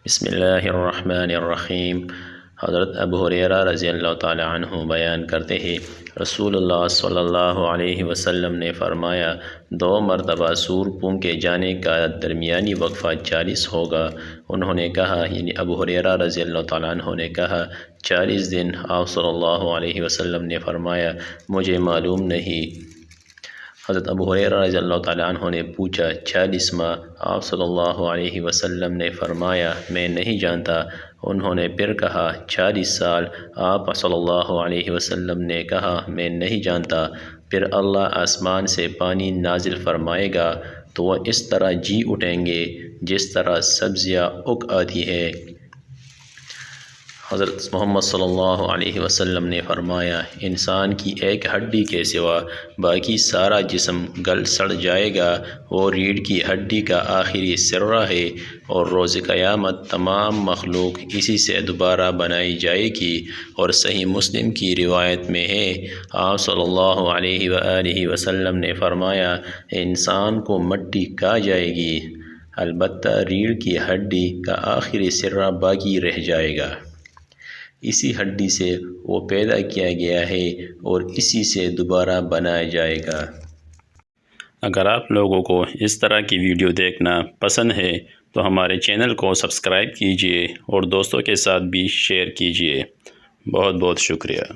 بسم اللہ الرحمن الرحیم۔ حضرت ابو ہریرہ رضی اللہ تعالی عنہ بیان کرتے ہیں، رسول اللہ صلی اللہ علیہ وسلم نے فرمایا، 2 مرتبہ سور پھونکے جانے کا درمیانی وقفہ 40 ہوگا۔ انہوں نے کہا، یعنی ابو ہریرہ رضی اللہ تعالی عنہ نے کہا، 40 دن؟ آپ صلی اللہ علیہ وسلم نے فرمایا، مجھے معلوم نہیں۔ حضرت ابو ہریرہ رضی اللہ تعالیٰ عنہ نے پوچھا، 40 ماہ؟ آپ صلی اللہ علیہ وسلم نے فرمایا، میں نہیں جانتا۔ انہوں نے پھر کہا، 40 سال؟ آپ صلی اللہ علیہ وسلم نے کہا، میں نہیں جانتا۔ پھر اللہ آسمان سے پانی نازل فرمائے گا تو وہ اس طرح جی اٹھیں گے جس طرح سبزیاں اگ آتی ہے۔ حضرت محمد صلی اللہ علیہ وسلم نے فرمایا، انسان کی ایک ہڈی کے سوا باقی سارا جسم گل سڑ جائے گا۔ وہ ریڑھ کی ہڈی کا آخری سرہ ہے، اور روز قیامت تمام مخلوق اسی سے دوبارہ بنائی جائے گی۔ اور صحیح مسلم کی روایت میں ہے، آپ صلی اللہ علیہ وآلہ وسلم نے فرمایا، انسان کو مٹی کھا جائے گی، البتہ ریڑھ کی ہڈی کا آخری سرہ باقی رہ جائے گا۔ اسی ہڈی سے وہ پیدا کیا گیا ہے اور اسی سے دوبارہ بنایا جائے گا۔ اگر آپ لوگوں کو اس طرح کی ویڈیو دیکھنا پسند ہے تو ہمارے چینل کو سبسکرائب کیجیے اور دوستوں کے ساتھ بھی شیئر کیجیے۔ بہت بہت شکریہ۔